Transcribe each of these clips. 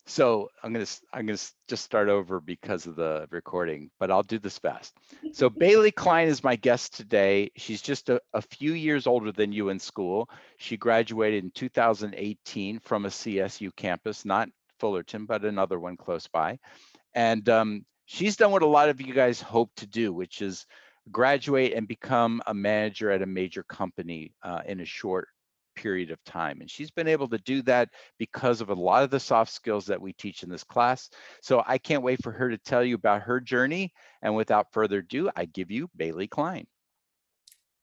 So I'm gonna just start over because of the recording, but I'll do this fast. So Bailey Kline is my guest today. She's just a few years older than you in school. She graduated in 2018 from a CSU campus, not Fullerton, but another one close by. And she's done what a lot of you guys hope to do, which is graduate and become a manager at a major company in a short period of time. And she's been able to do that because of a lot of the soft skills that we teach in this class. So I can't wait for her to tell you about her journey. And without further ado, I give you Bailey Kline.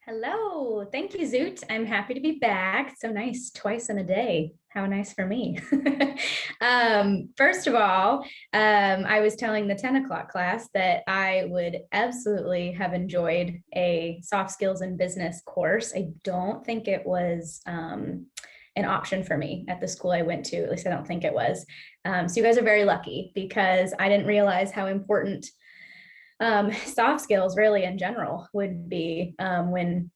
Hello, thank you, Zoot. I'm happy to be back. So nice, twice in a day. How nice for me. First of all, I was telling the 10 o'clock class that I would absolutely have enjoyed a soft skills and business course. I don't think it was an option for me at the school I went to. At least I don't think it was. So you guys are very lucky because I didn't realize how important soft skills really in general would be when,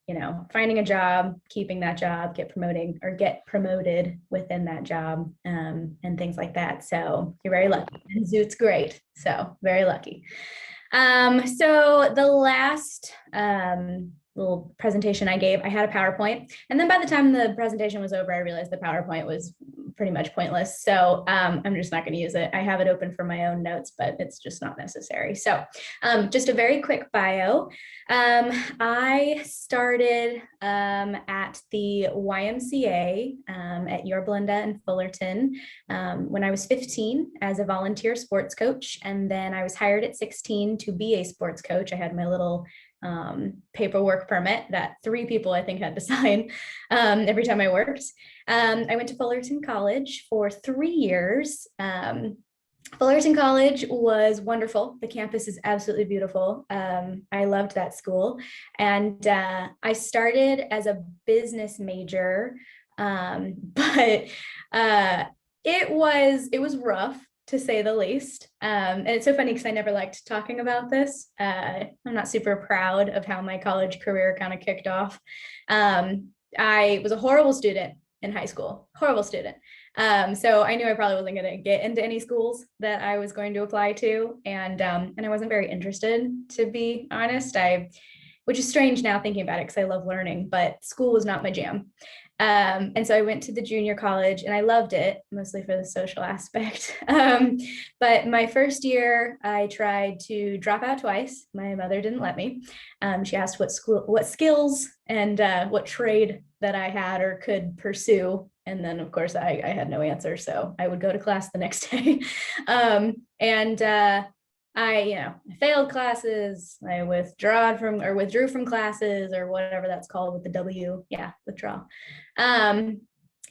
finding a job, keeping that job, get promoted within that job, and things like that. So you're very lucky. And Zoot's great. So very lucky. So the last little presentation I gave, I had a PowerPoint. And then by the time the presentation was over, I realized the PowerPoint was pretty much pointless. So I'm just not going to use it. I have it open for my own notes, but it's just not necessary. So just a very quick bio. I started at the YMCA at Yorba Linda and Fullerton when I was 15 as a volunteer sports coach. And then I was hired at 16 to be a sports coach. I had my little paperwork permit that 3 people I think had to sign every time I worked. I went to Fullerton College for 3 years. Fullerton College was wonderful. The campus is absolutely beautiful. I loved that school. And I started as a business major, but it was rough, to say the least. And it's so funny because I never liked talking about this. I'm not super proud of how my college career kind of kicked off. I was a horrible student in high school, horrible student. So I knew I probably wasn't going to get into any schools that I was going to apply to. And I wasn't very interested, to be honest, which is strange now thinking about it because I love learning, but school was not my jam. And so I went to the junior college and I loved it, mostly for the social aspect. But my first year, I tried to drop out twice. My mother didn't let me. She asked what skills and what trade that I had or could pursue. And then, of course, I had no answer. So I would go to class the next day. I failed classes. I withdrew from classes or whatever that's called with the W. Yeah, withdrawal.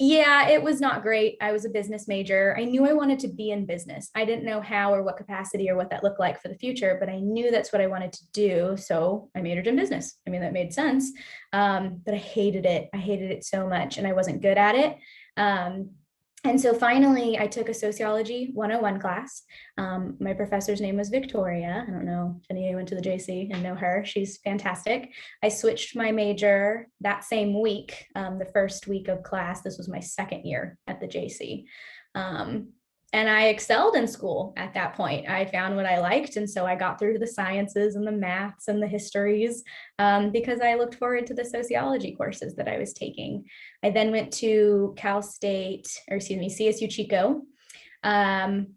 It was not great. I was a business major. I knew I wanted to be in business. I didn't know how or what capacity or what that looked like for the future, but I knew that's what I wanted to do. So I majored in business. I mean, that made sense. But I hated it. I hated it so much and I wasn't good at it. And so finally, I took a Sociology 101 class. My professor's name was Victoria. I don't know if any of you went to the JC and know her. She's fantastic. I switched my major that same week, the first week of class. This was my second year at the JC. And I excelled in school at that point. I found what I liked. And so I got through the sciences and the maths and the histories because I looked forward to the sociology courses that I was taking. I then went to CSU Chico,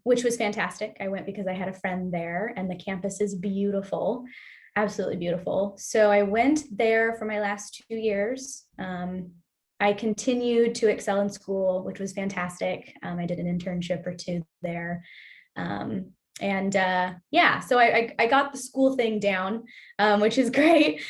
which was fantastic. I went because I had a friend there and the campus is beautiful, absolutely beautiful. So I went there for my last 2 years. I continued to excel in school, which was fantastic. I did an internship or 2 there. So I got the school thing down, which is great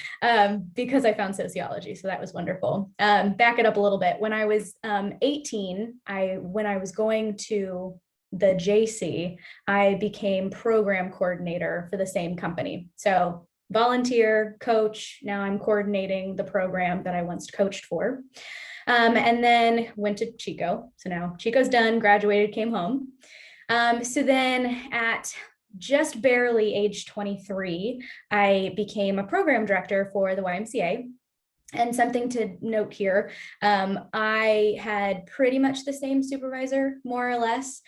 because I found sociology. So that was wonderful. Back it up a little bit. When I was 18, when I was going to the JC, I became program coordinator for the same company. So volunteer, coach, now I'm coordinating the program that I once coached for. And then went to Chico. So now Chico's done, graduated, came home. So then at just barely age 23, I became a program director for the YMCA. And something to note here, I had pretty much the same supervisor, more or less.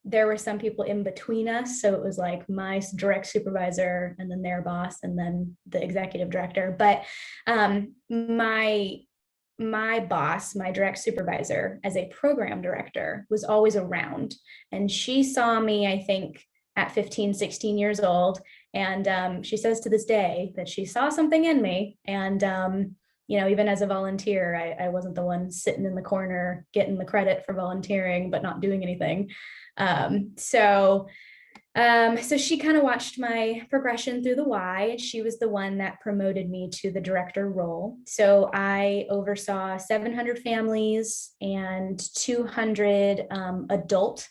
There were some people in between us. So it was like my direct supervisor and then their boss and then the executive director. But my boss, my direct supervisor as a program director was always around. And she saw me, I think, at 15, 16 years old. And she says to this day that she saw something in me. And, even as a volunteer, I wasn't the one sitting in the corner getting the credit for volunteering, but not doing anything. So she kind of watched my progression through the Y. She was the one that promoted me to the director role. So I oversaw 700 families and 200 adult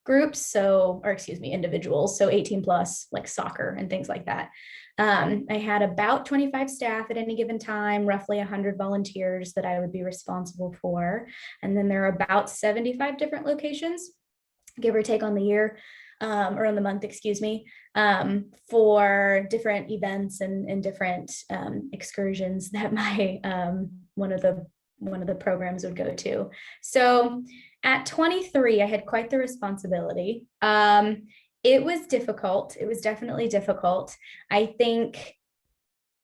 groups. Individuals. So 18 plus, like soccer and things like that. I had about 25 staff at any given time, roughly 100 volunteers that I would be responsible for. And then there are about 75 different locations, give or take on the year. Or on the month, for different events and different excursions that my one of the programs would go to. So at 23, I had quite the responsibility. It was difficult. It was definitely difficult. I think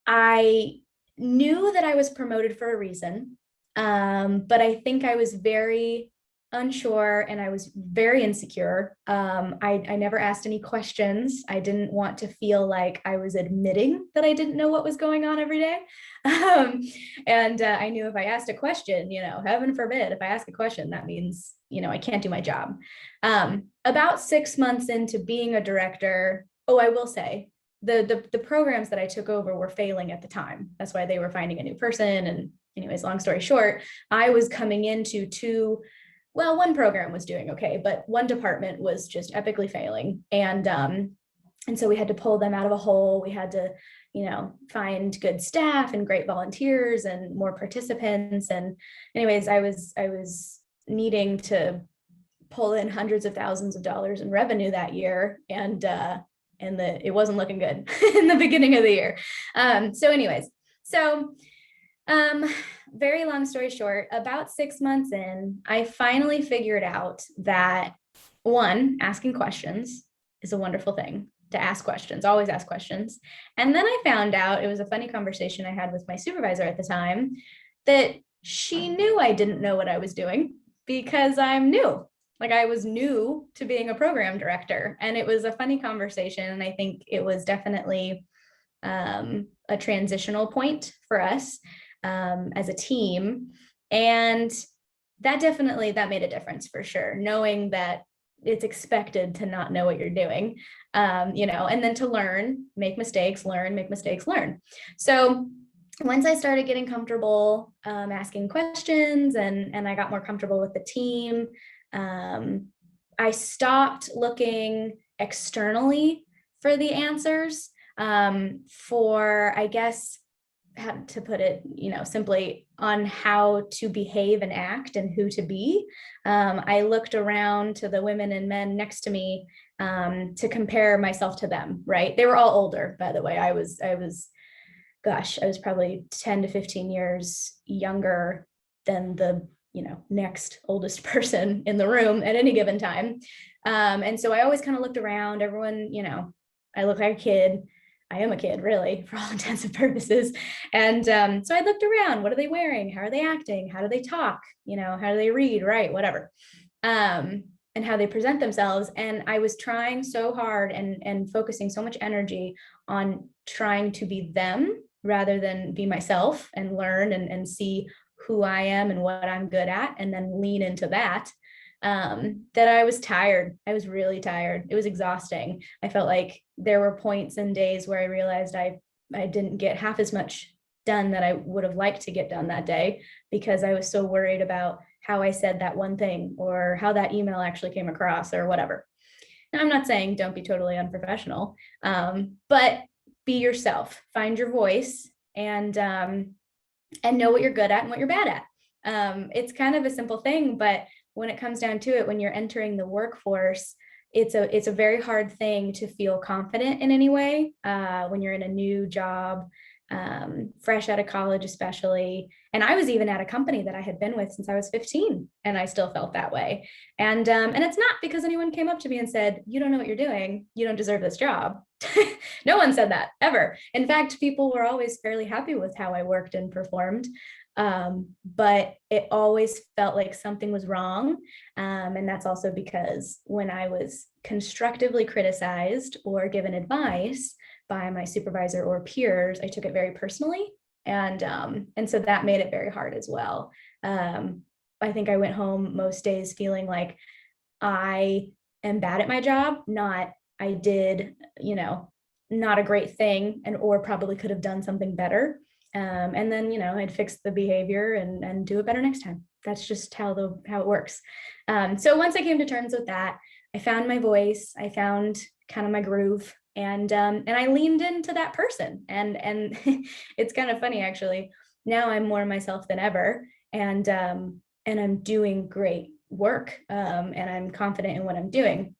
I knew that I was promoted for a reason, but I think I was very unsure and I was very insecure. I never asked any questions. I didn't want to feel like I was admitting that I didn't know what was going on every day. And I knew if I asked a question, heaven forbid, if I ask a question, that means, I can't do my job. About 6 months into being a director, I will say, the programs that I took over were failing at the time. That's why they were finding a new person. And anyways, long story short, I was coming into one program was doing okay, but one department was just epically failing. And so we had to pull them out of a hole. We had to, find good staff and great volunteers and more participants. And anyways, I was needing to pull in hundreds of thousands of dollars in revenue that year. And it wasn't looking good in the beginning of the year. Very long story short, about 6 months in, I finally figured out that one, asking questions is a wonderful thing. To ask questions, always ask questions. And then I found out, it was a funny conversation I had with my supervisor at the time, that she knew I didn't know what I was doing because I'm new. Like I was new to being a program director. And it was a funny conversation. And I think it was definitely a transitional point for us as a team. And that made a difference for sure, knowing that it's expected to not know what you're doing, and then to learn, make mistakes, learn. So once I started getting comfortable asking questions and I got more comfortable with the team, I stopped looking externally for the answers for, I guess, how to put it, simply on how to behave and act and who to be. I looked around to the women and men next to me to compare myself to them, right? They were all older, by the way. I was probably 10 to 15 years younger than the, next oldest person in the room at any given time. And so I always kind of looked around, everyone, I look like a kid. I am a kid, really, for all intents and purposes. And so I looked around. What are they wearing? How are they acting? How do they talk? How do they read, write, whatever, and how they present themselves. And I was trying so hard and focusing so much energy on trying to be them rather than be myself and learn and see who I am and what I'm good at, and then lean into that. That I was tired. I was really tired. It was exhausting. I felt like there were points and days where I realized I didn't get half as much done that I would have liked to get done that day because I was so worried about how I said that one thing or how that email actually came across or whatever. Now, I'm not saying don't be totally unprofessional, but be yourself, find your voice, and know what you're good at and what you're bad at. It's kind of a simple thing, but when it comes down to it, when you're entering the workforce, it's a very hard thing to feel confident in any way when you're in a new job. fresh out of college, especially. And I was even at a company that I had been with since I was 15, and I still felt that way. And it's not because anyone came up to me and said, "You don't know what you're doing. You don't deserve this job." No one said that ever. In fact, people were always fairly happy with how I worked and performed. But it always felt like something was wrong. And that's also because when I was constructively criticized or given advice by my supervisor or peers, I took it very personally. And so that made it very hard as well. I think I went home most days feeling like I am bad at my job, not I did, not a great thing, and or probably could have done something better. And then, I'd fix the behavior and do it better next time. That's just how it works. So once I came to terms with that, I found my voice, I found kind of my groove, and I leaned into that person. And it's kind of funny, actually. Now I'm more myself than ever, and I'm doing great work, and I'm confident in what I'm doing.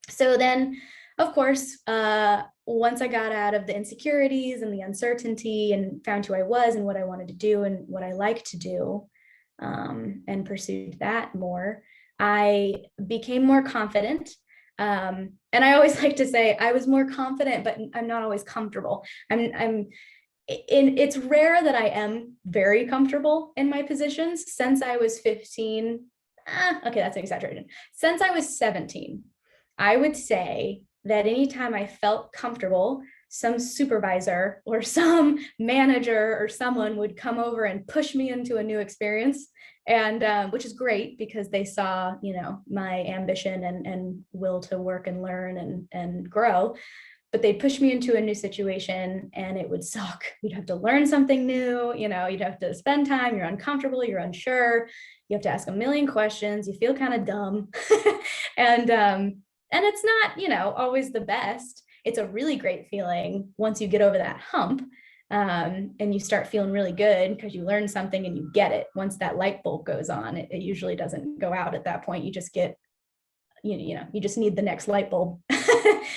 So then, of course, once I got out of the insecurities and the uncertainty and found who I was and what I wanted to do and what I like to do, and pursued that more, I became more confident. And I always like to say I was more confident, but I'm not always comfortable. It's rare that I am very comfortable in my positions. Since I was 15, okay, that's exaggerated. Since I was 17, I would say that anytime I felt comfortable, some supervisor or some manager or someone would come over and push me into a new experience, and which is great because they saw, my ambition and will to work and learn and grow. But they'd push me into a new situation and it would suck. You'd have to learn something new, you'd have to spend time, you're uncomfortable, you're unsure, you have to ask a million questions, you feel kind of dumb. And it's not, always the best. It's a really great feeling once you get over that hump, and you start feeling really good because you learn something and you get it. Once that light bulb goes on, it usually doesn't go out at that point. You just get, you just need the next light bulb.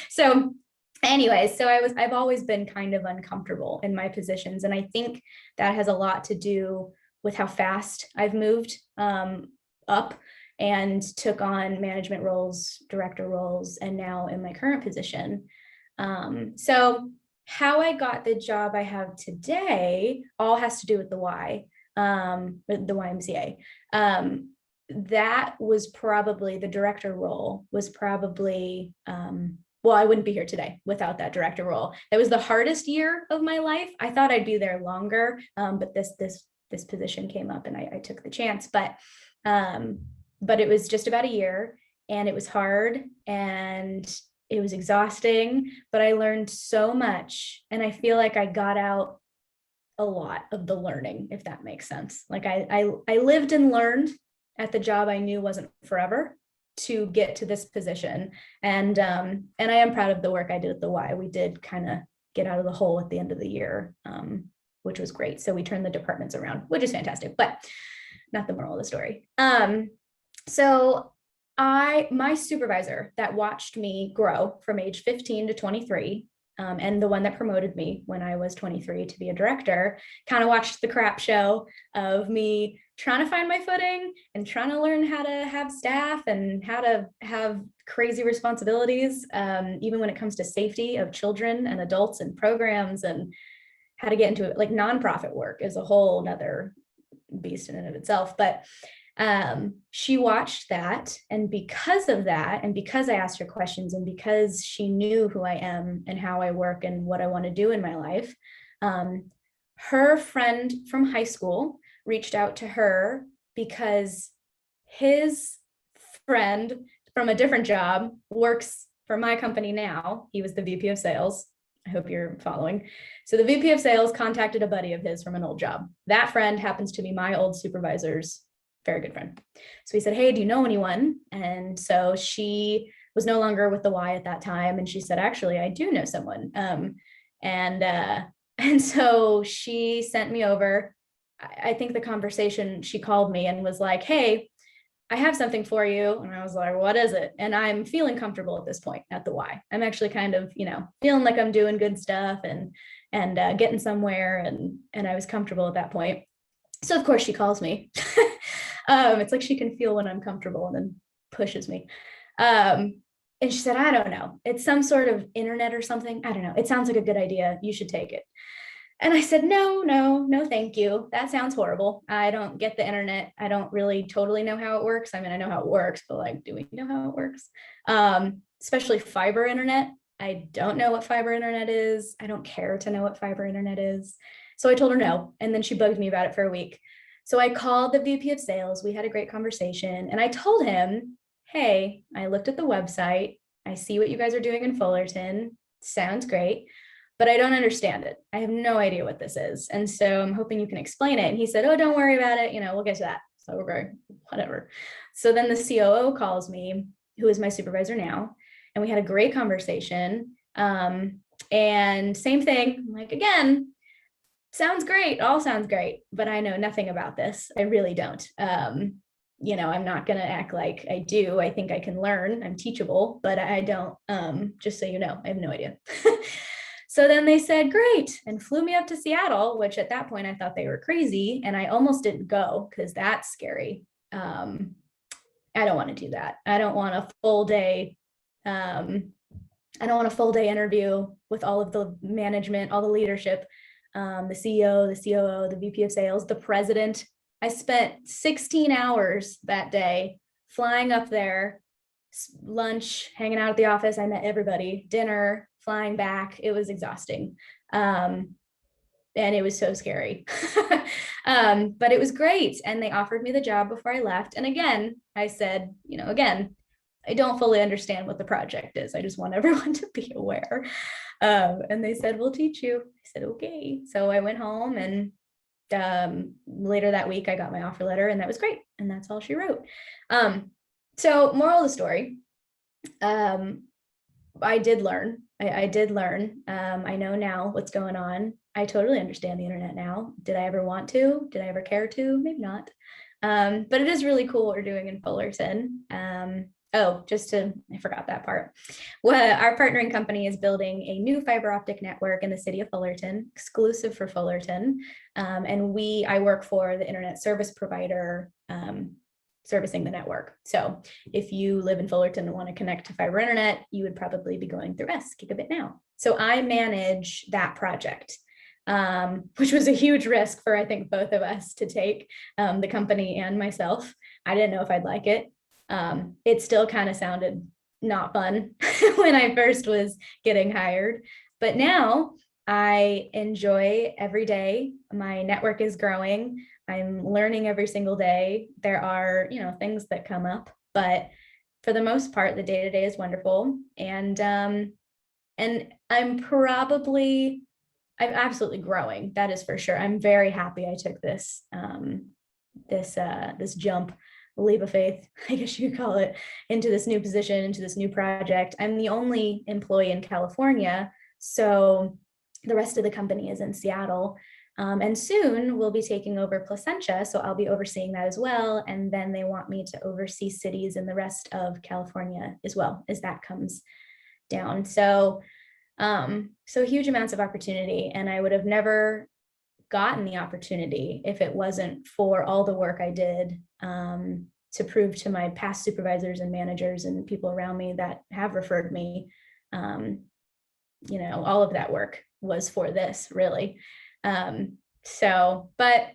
So anyways, so I've always been kind of uncomfortable in my positions. And I think that has a lot to do with how fast I've moved up and took on management roles, director roles, and now in my current position. So how I got the job I have today all has to do with the Y, the YMCA. That was probably, the director role was probably, well, I wouldn't be here today without that director role. That was the hardest year of my life. I thought I'd be there longer, but this position came up and I took the chance. But it was just about a year, and it was hard and it was exhausting, but I learned so much. And I feel like I got out a lot of the learning, if that makes sense. Like I lived and learned at the job I knew wasn't forever to get to this position. And I am proud of the work I did at the Y. We did kind of get out of the hole at the end of the year, which was great. So we turned the departments around, which is fantastic, but not the moral of the story. So my supervisor that watched me grow from age 15 to 23, and the one that promoted me when I was 23 to be a director, kind of watched the crap show of me trying to find my footing and trying to learn how to have staff and how to have crazy responsibilities, even when it comes to safety of children and adults and programs, and how to get into it. Like nonprofit work is a whole nother beast in and of itself. But she watched that, and because of that, and because I asked her questions, and because she knew who I am and how I work and what I want to do in my life, her friend from high school reached out to her because his friend from a different job works for my company now. He was the VP of sales. I hope you're following. So the VP of sales contacted a buddy of his from an old job. That friend happens to be my old supervisor's very good friend. So he said, "Hey, do you know anyone?" And so she was no longer with the Y at that time. And she said, "Actually, I do know someone." And so she sent me over. I think the conversation, she called me and was like, "Hey, I have something for you." And I was like, "What is it?" And I'm feeling comfortable at this point at the Y. I'm actually kind of, feeling like I'm doing good stuff, and and getting somewhere, and I was comfortable at that point. So of course she calls me. It's like she can feel when I'm comfortable and then pushes me. And she said, I don't know, it's some sort of internet or something. I don't know. It sounds like a good idea. You should take it. And I said, no, thank you. That sounds horrible. I don't get the internet. I don't really totally know how it works. I mean, I know how it works, but like, do we know how it works? Especially fiber internet. I don't know what fiber internet is. I don't care to know what fiber internet is. So I told her no. And then she bugged me about it for a week. So I called the VP of sales. We had a great conversation. And I told him, hey, I looked at the website. I see what you guys are doing in Fullerton. Sounds great, but I don't understand it. I have no idea what this is. And so I'm hoping you can explain it. And he said, oh, don't worry about it. We'll get to that. So we're going, whatever. So then the COO calls me, who is my supervisor now. And we had a great conversation. And same thing, like, again, sounds great. All sounds great, but I know nothing about this. I really don't. I'm not going to act like I do. I think I can learn. I'm teachable, but I don't, just so you know, I have no idea. So then they said, great, and flew me up to Seattle, which at that point I thought they were crazy. And I almost didn't go because that's scary. I don't want to do that. I don't want a full day. I don't want a full day interview with all of the management, all the leadership, the CEO, the COO, the VP of sales, the president. I spent 16 hours that day flying up there, lunch, hanging out at the office. I met everybody, dinner, flying back. It was exhausting. And it was so scary. But it was great. And they offered me the job before I left. And again, I said, again, I don't fully understand what the project is. I just want everyone to be aware. And they said, we'll teach you. I said, okay. So I went home, and later that week I got my offer letter, and that was great. And that's all she wrote. So moral of the story, I did learn. I did learn. I know now what's going on. I totally understand the internet now. Did I ever want to? Did I ever care to? Maybe not. But it is really cool what we're doing in Fullerton. I forgot that part. Well, our partnering company is building a new fiber optic network in the city of Fullerton, exclusive for Fullerton. And I work for the internet service provider servicing the network. So if you live in Fullerton and want to connect to fiber internet, you would probably be going through us, GigabitNow. So I manage that project, which was a huge risk for, I think, both of us to take, the company and myself. I didn't know if I'd like it. It still kind of sounded not fun when I first was getting hired, but now I enjoy every day. My network is growing. I'm learning every single day. There are, things that come up, but for the most part, the day-to-day is wonderful. And I'm absolutely growing. That is for sure. I'm very happy I took this jump, leap of faith, I guess you could call it, into this new position, into this new project. I'm the only employee in California, so the rest of the company is in Seattle. And soon we'll be taking over Placentia, so I'll be overseeing that as well. And then they want me to oversee cities in the rest of California as well, as that comes down. So huge amounts of opportunity, and I would have never gotten the opportunity if it wasn't for all the work I did to prove to my past supervisors and managers and people around me that have referred me. All of that work was for this, really. But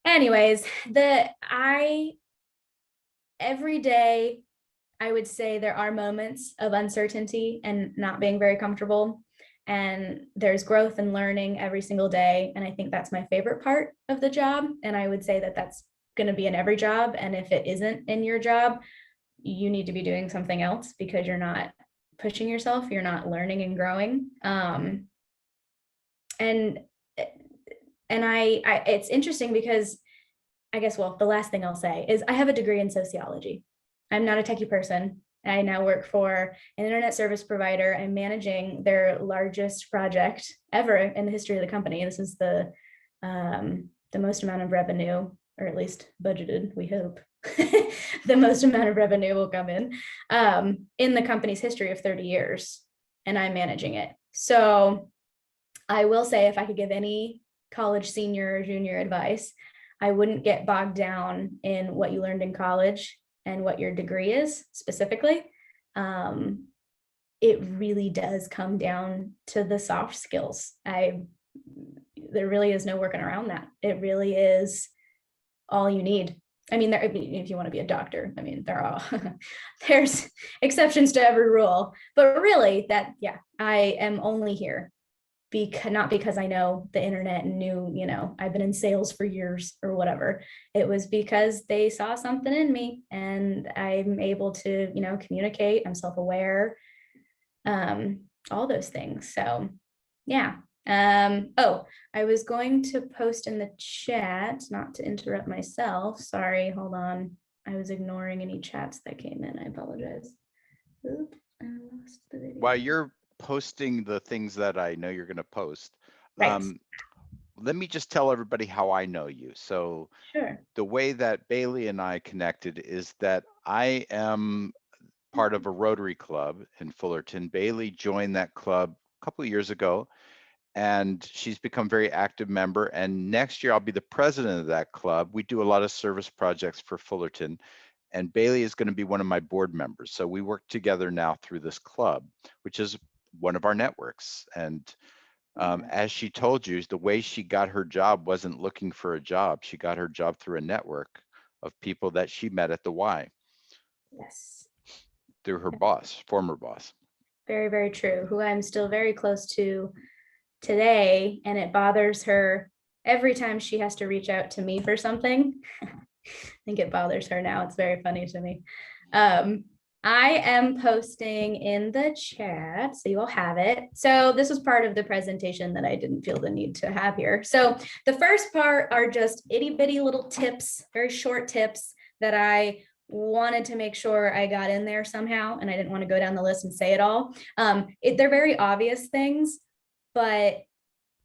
anyways, every day I would say there are moments of uncertainty and not being very comfortable, and there's growth and learning every single day. And I think that's my favorite part of the job. And I would say that that's going to be in every job. And if it isn't in your job, you need to be doing something else because you're not pushing yourself, you're not learning and growing. It's interesting because I guess, the last thing I'll say is I have a degree in sociology. I'm not a techie person. I now work for an internet service provider. I'm managing their largest project ever in the history of the company. This is the most amount of revenue, or at least budgeted, we hope. The most amount of revenue will come in the company's history of 30 years, and I'm managing it. So I will say, if I could give any college senior or junior advice, I wouldn't get bogged down in what you learned in college and what your degree is specifically. It really does come down to the soft skills. There really is no working around that. It really is all you need. I mean, if you want to be a doctor, I mean, there's exceptions to every rule, but really I am only here not because I know the internet and I've been in sales for years or whatever. It was because they saw something in me and I'm able to, communicate. I'm self-aware, all those things. So yeah. I was going to post in the chat, not to interrupt myself. Sorry, hold on. I was ignoring any chats that came in. I apologize. Oops, I lost the video. While you're posting the things that I know you're going to post, right. Let me just tell everybody how I know you. So sure. The way that Bailey and I connected is that I am part of a Rotary Club in Fullerton. Bailey joined that club a couple of years ago, and she's become a very active member. And next year I'll be the president of that club. We do a lot of service projects for Fullerton, and Bailey is going to be one of my board members. So we work together now through this club, which is one of our networks. And as she told you, the way she got her job wasn't looking for a job. She got her job through a network of people that she met at the Y. Yes. Through her boss, former boss. Very, very true. Who I'm still very close to today. And it bothers her every time she has to reach out to me for something. I think it bothers her now. It's very funny to me. I am posting in the chat, so you will have it. So this was part of the presentation that I didn't feel the need to have here. So the first part are just itty bitty little tips, very short tips that I wanted to make sure I got in there somehow, and I didn't want to go down the list and say it all. They're very obvious things, but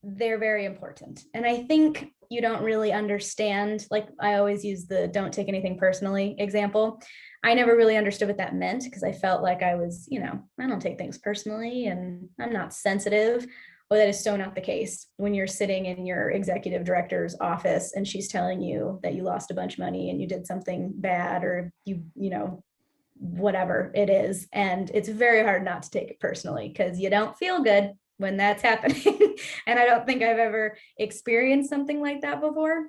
they're very important. And I think you don't really understand, like I always use the don't take anything personally example. I never really understood what that meant because I felt like I was, I don't take things personally and I'm not sensitive. Well, that is so not the case when you're sitting in your executive director's office and she's telling you that you lost a bunch of money and you did something bad or whatever it is. And it's very hard not to take it personally because you don't feel good when that's happening. And I don't think I've ever experienced something like that before.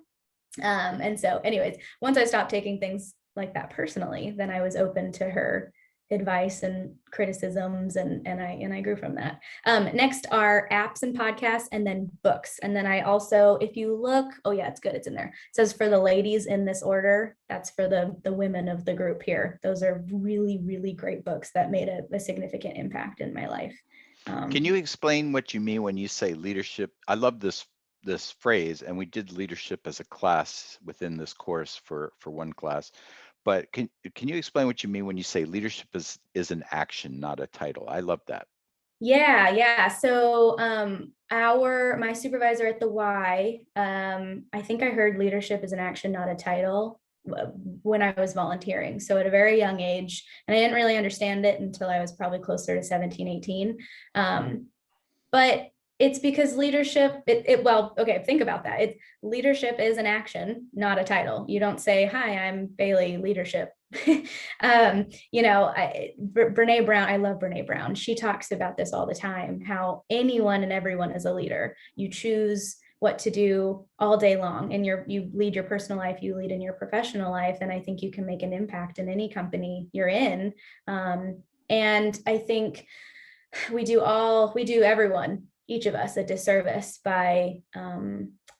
And so anyways, once I stopped taking things like that personally, then I was open to her advice and criticisms, and I grew from that. Next are apps and podcasts, and then books. And then I also, if you look, oh yeah, it's good, it's in there. It says for the ladies in this order, that's for the women of the group here. Those are really, really great books that made a significant impact in my life. Can you explain what you mean when you say leadership? I love this phrase, and we did leadership as a class within this course for one class. But can you explain what you mean when you say leadership is an action, not a title? I love that. Yeah. So my supervisor at the Y, I think I heard leadership is an action, not a title, when I was volunteering. So at a very young age, and I didn't really understand it until I was probably closer to 17, 18. But it's because leadership, think about that. Leadership is an action, not a title. You don't say, hi, I'm Bailey, leadership. Brene Brown, I love Brene Brown. She talks about this all the time, how anyone and everyone is a leader. You choose what to do all day long, and you lead your personal life, you lead in your professional life. And I think you can make an impact in any company you're in. And I think we do everyone, each of us, a disservice by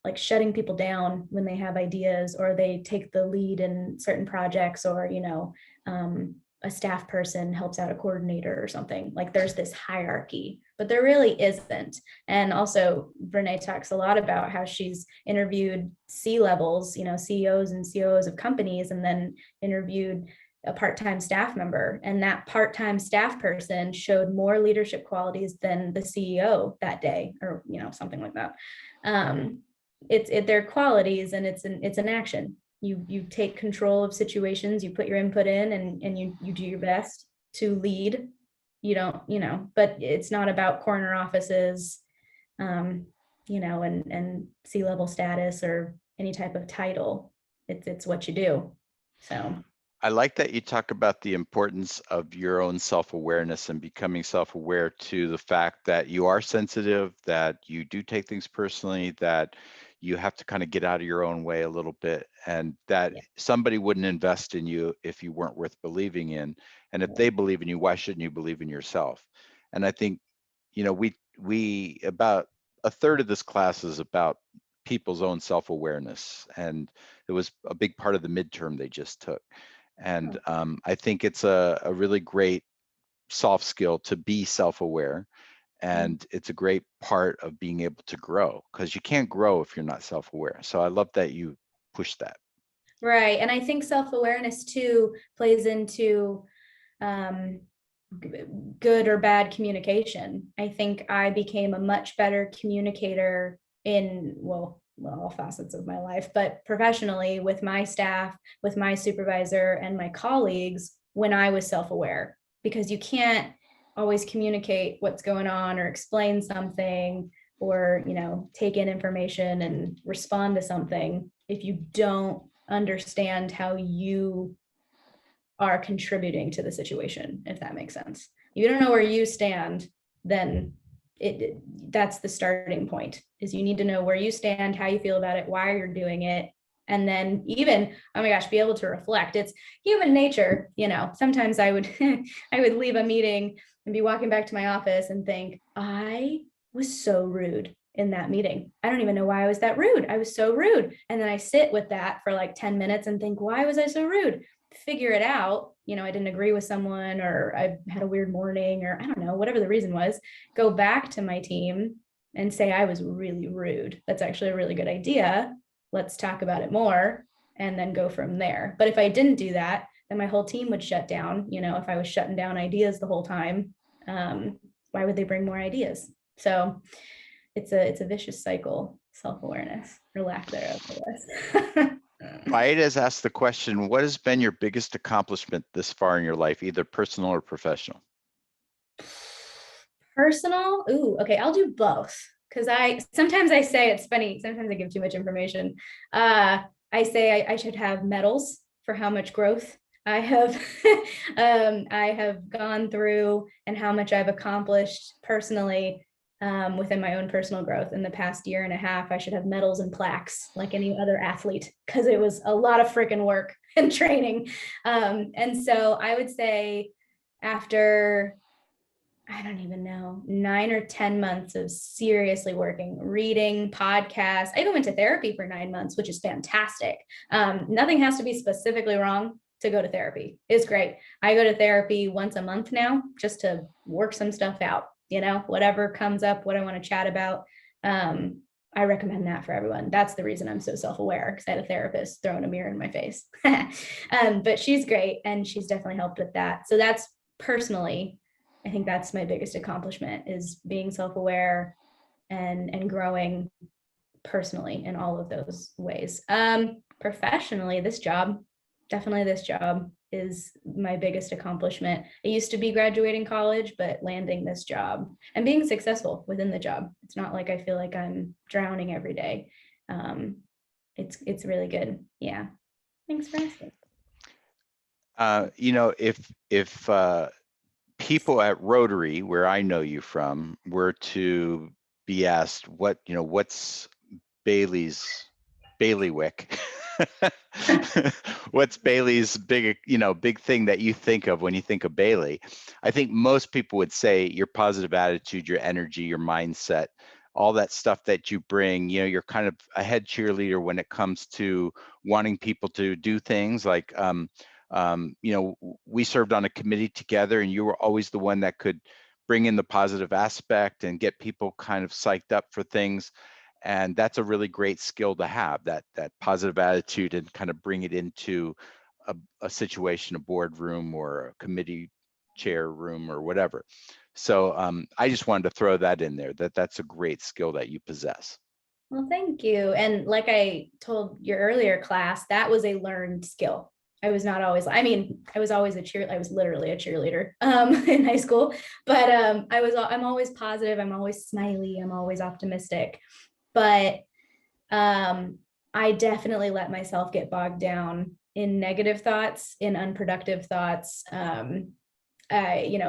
like shutting people down when they have ideas or they take the lead in certain projects, or a staff person helps out a coordinator or something. Like there's this hierarchy, but there really isn't. And also Brene talks a lot about how she's interviewed C-levels, CEOs and COOs of companies, and then interviewed a part-time staff member, and that part-time staff person showed more leadership qualities than the CEO that day, or something like that. It's their qualities, and it's an action. You take control of situations, you put your input in, and you do your best to lead. You don't, but it's not about corner offices. and C-level status or any type of title. It's what you do. So I like that you talk about the importance of your own self-awareness and becoming self-aware to the fact that you are sensitive, that you do take things personally, that you have to kind of get out of your own way a little bit, and that somebody wouldn't invest in you if you weren't worth believing in. And if they believe in you, why shouldn't you believe in yourself? And I think, we about a third of this class is about people's own self-awareness, and it was a big part of the midterm they just took. And I think it's a really great soft skill to be self-aware. And it's a great part of being able to grow, because you can't grow if you're not self-aware. So I love that you push that. Right. And I think self-awareness too plays into good or bad communication. I think I became a much better communicator in, well, all facets of my life, but professionally with my staff, with my supervisor and my colleagues when I was self-aware, because you can't always communicate what's going on or explain something or, take in information and respond to something if you don't understand how you are contributing to the situation, if that makes sense. You don't know where you stand, then that's the starting point, is you need to know where you stand, how you feel about it, why you're doing it. And then even, oh my gosh, be able to reflect. It's human nature. Sometimes I would leave a meeting and be walking back to my office and think, I was so rude in that meeting. I don't even know why I was that rude. I was so rude. And then I sit with that for like 10 minutes and think, why was I so rude? Figure it out. I didn't agree with someone, or I had a weird morning, or I don't know, whatever the reason was. Go back to my team and say, I was really rude. That's actually a really good idea. Let's talk about it more, and then go from there. But if I didn't do that, then my whole team would shut down. If I was shutting down ideas the whole time, why would they bring more ideas? So it's a vicious cycle, self-awareness, or lack thereof, I guess. Wyatt has asked the question, what has been your biggest accomplishment this far in your life, either personal or professional? Personal? Ooh, okay, I'll do both. Because sometimes I say, it's funny, sometimes I give too much information. I say I should have medals for how much growth I have I have gone through and how much I've accomplished personally within my own personal growth in the past year and a half. I should have medals and plaques like any other athlete, because it was a lot of freaking work and training. And so I would say after, I don't even know, 9 or 10 months of seriously working, reading, podcasts. I even went to therapy for 9 months, which is fantastic. Nothing has to be specifically wrong to go to therapy. It's great. I go to therapy once a month now just to work some stuff out, whatever comes up, what I want to chat about. I recommend that for everyone. That's the reason I'm so self-aware, because I had a therapist throwing a mirror in my face. But she's great, and she's definitely helped with that. So that's personally, I think that's my biggest accomplishment, is being self-aware and growing personally in all of those ways. Professionally, this job is my biggest accomplishment. It used to be graduating college, but landing this job and being successful within the job. It's not like I feel like I'm drowning every day. It's really good. Yeah. Thanks for asking. If people at Rotary, where I know you from, were to be asked what's Bailey's bailiwick, what's Bailey's big thing that you think of when you think of Bailey, I think most people would say your positive attitude, your energy, your mindset, all that stuff that you bring. You're kind of a head cheerleader when it comes to wanting people to do things like we served on a committee together, and you were always the one that could bring in the positive aspect and get people kind of psyched up for things. And that's a really great skill to have, that positive attitude, and kind of bring it into a situation, a boardroom or a committee chair room or whatever. So I just wanted to throw that in there, that's a great skill that you possess. Well, thank you. And like I told your earlier class, that was a learned skill. I was not always, I mean, I was always I was literally a cheerleader in high school, but I'm always positive. I'm always smiley. I'm always optimistic. But I definitely let myself get bogged down in negative thoughts, in unproductive thoughts.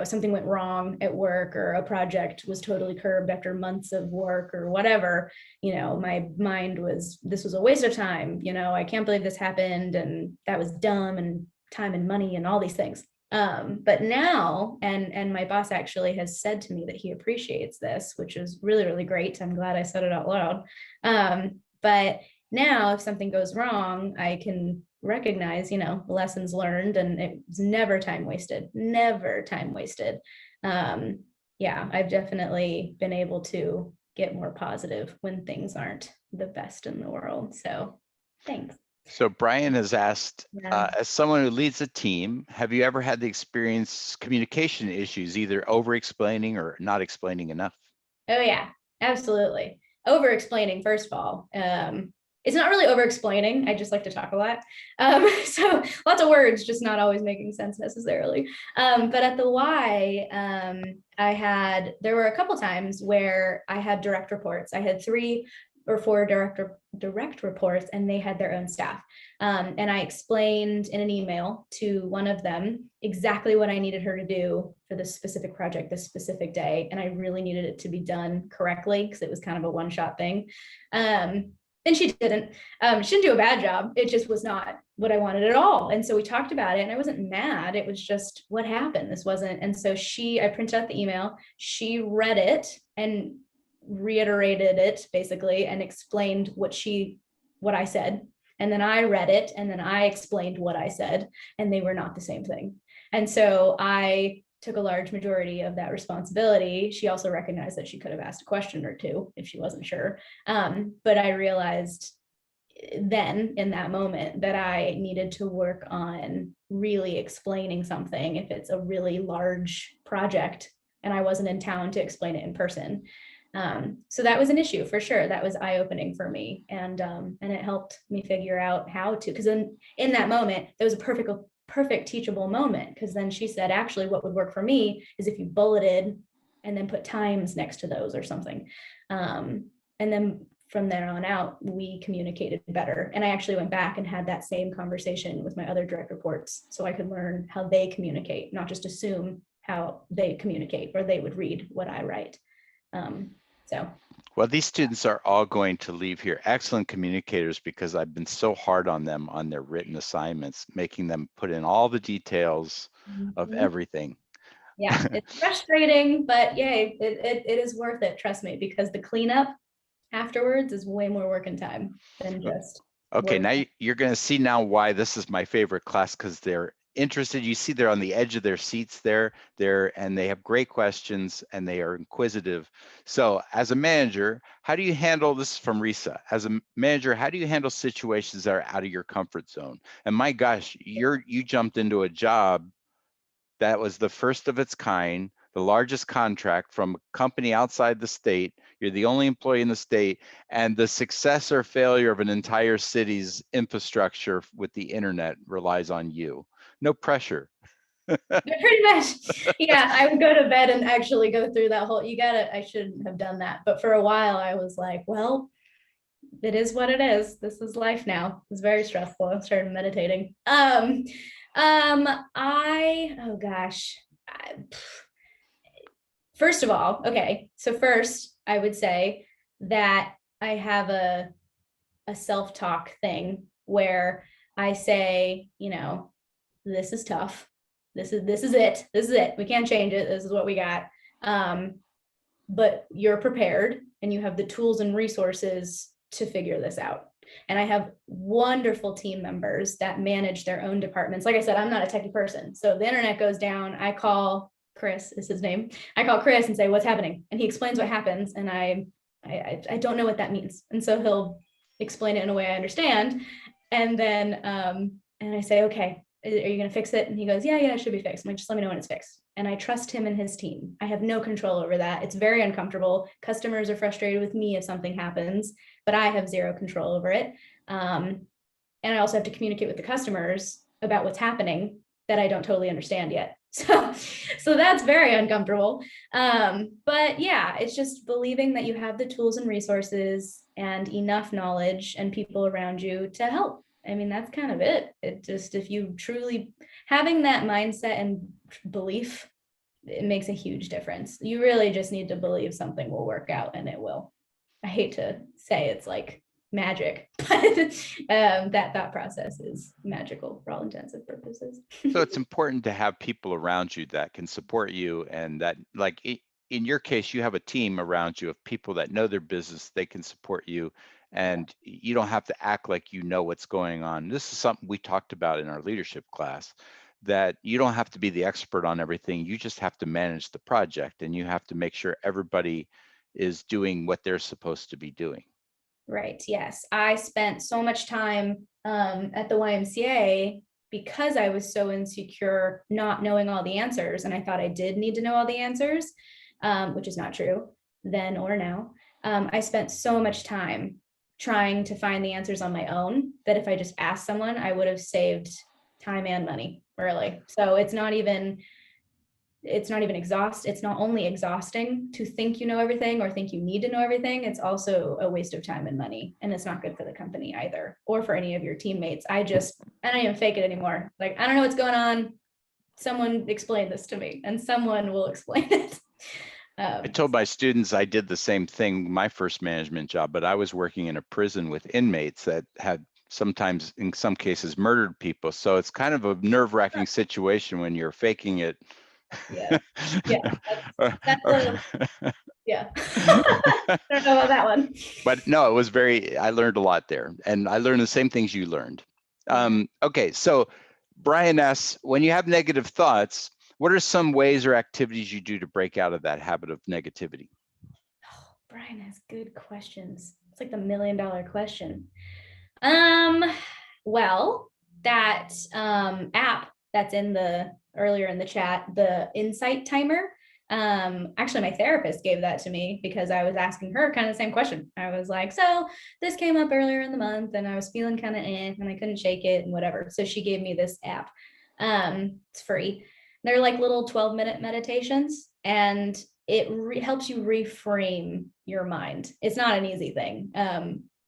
Something went wrong at work, or a project was totally curbed after months of work or whatever. My mind was, this was a waste of time. I can't believe this happened, and that was dumb, and time and money and all these things. But now, and my boss actually has said to me that he appreciates this, which is really, really great. I'm glad I said it out loud. But now if something goes wrong, I can recognize, lessons learned, and it's never time wasted, never time wasted. I've definitely been able to get more positive when things aren't the best in the world. So thanks. So Brian has asked, Yeah. as someone who leads a team, have you ever had the experience communication issues, either over explaining or not explaining enough? Oh yeah, absolutely. Over explaining, first of all. It's not really over explaining. I just like to talk a lot. So lots of words, just not always making sense necessarily. But at the Y, there were a couple times where I had direct reports. I had 3 or 4 direct reports, and they had their own staff. And I explained in an email to one of them exactly what I needed her to do for this specific project, this specific day. And I really needed it to be done correctly, because it was kind of a one-shot thing. And she didn't. She didn't do a bad job. It just was not what I wanted at all. And so we talked about it, and I wasn't mad. It was just what happened. This wasn't. And so I printed out the email. She read it and reiterated it basically, and explained what I said. And then I read it, and then I explained what I said, and they were not the same thing. And so I took a large majority of that responsibility. She also recognized that she could have asked a question or two if she wasn't sure. But I realized then in that moment that I needed to work on really explaining something if it's a really large project and I wasn't in town to explain it in person. So that was an issue for sure. That was eye-opening for me. And it helped me figure out how to, because in that moment, there was a perfect teachable moment, because then she said, actually, what would work for me is if you bulleted and then put times next to those or something. And then from there on out, we communicated better. And I actually went back and had that same conversation with my other direct reports, so I could learn how they communicate, not just assume how they communicate or they would read what I write. Well, these students are all going to leave here excellent communicators, because I've been so hard on them on their written assignments, making them put in all the details of everything. Yeah, it's frustrating, but yay, it is worth it, trust me, because the cleanup afterwards is way more work and time than just Okay, work. now you're going to see now why this is my favorite class, because they're interested. You see they're on the edge of their seats there, and they have great questions, and they are inquisitive. So as a manager, how do you handle this? From Risa, as a manager, how do you handle situations that are out of your comfort zone? And my gosh, you jumped into a job that was the first of its kind, the largest contract from a company outside the state. You're the only employee in the state, and the success or failure of an entire city's infrastructure with the internet relies on you. No pressure. Pretty much. Yeah, I would go to bed and actually go through that whole, I shouldn't have done that. But for a while I was like, well, it is what it is. This is life now. It's very stressful. I started meditating. Oh gosh. First of all, okay. So first I would say that I have a self-talk thing where I say, this is tough. This is it. This is it. We can't change it. This is what we got. But you're prepared and you have the tools and resources to figure this out. And I have wonderful team members that manage their own departments. Like I said, I'm not a techie person. So the internet goes down. I call Chris, is his name. I call Chris and say, what's happening? And he explains what happens. And I don't know what that means. And so he'll explain it in a way I understand. And then, and I say, okay, are you going to fix it? And he goes, yeah, it should be fixed. I'm like, just let me know when it's fixed. And I trust him and his team. I have no control over that. It's very uncomfortable. Customers are frustrated with me if something happens, but I have zero control over it. And I also have to communicate with the customers about what's happening that I don't totally understand yet. So that's very uncomfortable. But yeah, it's just believing that you have the tools and resources and enough knowledge and people around you to help. I mean, that's kind of it. It just, if you truly having that mindset and belief, it makes a huge difference. You really just need to believe something will work out, and it will. I hate to say it's like magic, but that thought process is magical for all intents and purposes. So it's important to have people around you that can support you, and that, like in your case, you have a team around you of people that know their business, they can support you, and you don't have to act like you know what's going on. This is something we talked about in our leadership class, that you don't have to be the expert on everything. You just have to manage the project, and you have to make sure everybody is doing what they're supposed to be doing. Right. Yes. I spent so much time at the YMCA because I was so insecure, not knowing all the answers. And I thought I did need to know all the answers, which is not true then or now. I spent so much time trying to find the answers on my own that if I just asked someone, I would have saved time and money, really. So it's not only exhausting to think you know everything or think you need to know everything. It's also a waste of time and money, and it's not good for the company either, or for any of your teammates. I don't even fake it anymore. Like, I don't know what's going on. Someone explain this to me, and someone will explain it. I told my students I did the same thing my first management job, but I was working in a prison with inmates that had sometimes, in some cases, murdered people. So it's kind of a nerve-wracking situation when you're faking it. Yeah. Yeah. Yeah. I don't know about that one. But no, I learned a lot there, and I learned the same things you learned. Okay, so Brian asks, when you have negative thoughts, what are some ways or activities you do to break out of that habit of negativity? Oh, Brian has good questions. It's like the $1 million question. Well, that app that's earlier in the chat, the insight timer. Actually, my therapist gave that to me because I was asking her kind of the same question. I was like, so this came up earlier in the month and I was feeling kind of and I couldn't shake it and whatever. So she gave me this app. It's free. They're like little 12-minute meditations, and it helps you reframe your mind. It's not an easy thing.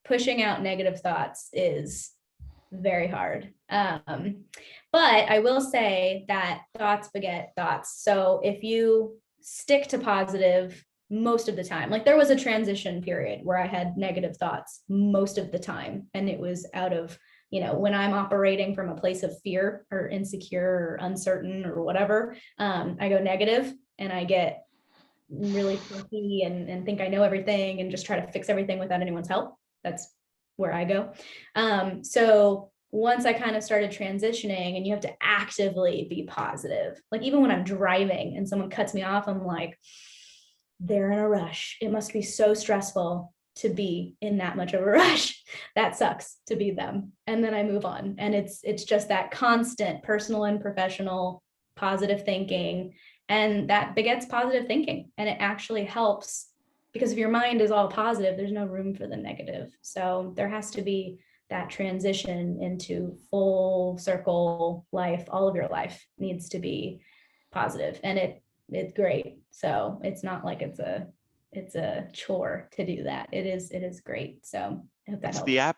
Pushing out negative thoughts is very hard. But I will say that thoughts beget thoughts. So if you stick to positive most of the time, like there was a transition period where I had negative thoughts most of the time, and it was out of, when I'm operating from a place of fear or insecure or uncertain or whatever, I go negative and I get really funky and think I know everything and just try to fix everything without anyone's help. That's where I go. So once I kind of started transitioning, and you have to actively be positive, like even when I'm driving and someone cuts me off, I'm like, they're in a rush. It must be so stressful to be in that much of a rush. That sucks to be them. And then I move on. And it's just that constant personal and professional positive thinking. And that begets positive thinking. And it actually helps, because if your mind is all positive, there's no room for the negative. So there has to be that transition into full circle life. All of your life needs to be positive, and it's great. So it's not like it's a chore to do that. It is great. So I hope that What's helps. the app?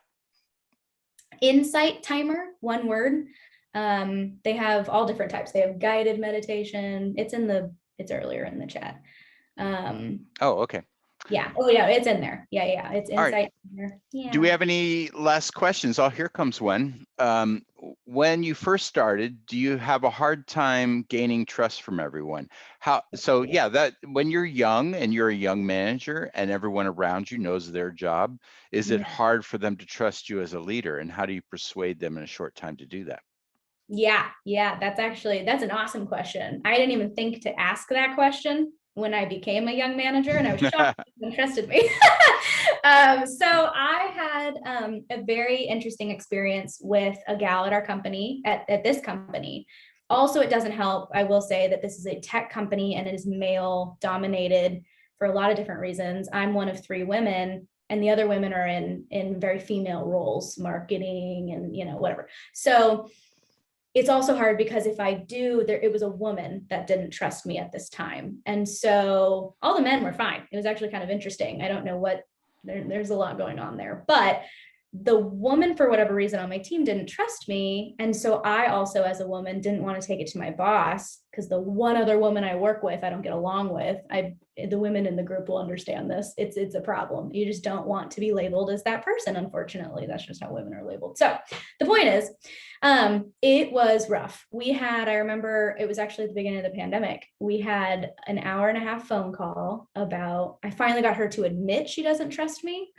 Insight timer, one word. They have all different types. They have guided meditation. It's earlier in the chat. Oh, okay. Yeah. Oh, yeah. It's in there. Yeah. It's insight. Right. Yeah. Do we have any last questions? Oh, here comes one. When you first started, do you have a hard time gaining trust from everyone? That when you're young and you're a young manager and everyone around you knows their job, is it hard for them to trust you as a leader? And how do you persuade them in a short time to do that? Yeah. That's an awesome question. I didn't even think to ask that question when I became a young manager, and I was shocked they trusted me. So I had a very interesting experience with a gal at our company, at this company. Also, it doesn't help, I will say that this is a tech company and it is male dominated for a lot of different reasons. I'm one of 3 women, and the other women are in very female roles, marketing and whatever. So it's also hard because if I do, it was a woman that didn't trust me at this time. And so all the men were fine. It was actually kind of interesting. I don't know what, there's a lot going on there, but the woman, for whatever reason on my team, didn't trust me. And so I also, as a woman, didn't want to take it to my boss, because the one other woman I work with, I don't get along with. The women in the group will understand this. It's a problem. You just don't want to be labeled as that person. Unfortunately, that's just how women are labeled. So the point is, it was rough. I remember it was actually at the beginning of the pandemic. We had an 1.5-hour phone call about, I finally got her to admit she doesn't trust me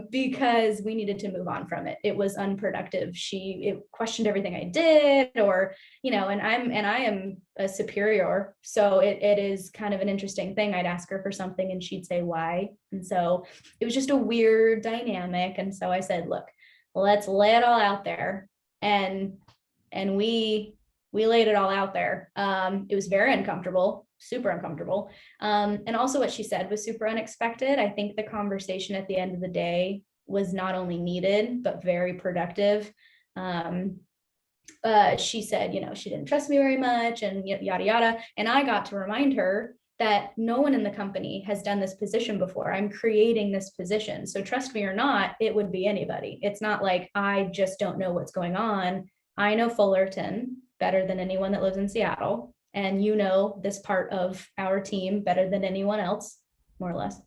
because we needed to move on from it. It was unproductive. It questioned everything I did, or, and I am a superior. So it is kind of an interesting thing. I'd ask her for something and she'd say why. And so it was just a weird dynamic. And so I said, look, let's lay it all out there. And we laid it all out there. It was very uncomfortable, super uncomfortable. And also what she said was super unexpected. I think the conversation at the end of the day was not only needed, but very productive. She said, she didn't trust me very much and yada, yada. And I got to remind her that no one in the company has done this position before. I'm creating this position. So trust me or not, it would be anybody. It's not like I just don't know what's going on. I know Fullerton better than anyone that lives in Seattle. And this part of our team better than anyone else, more or less.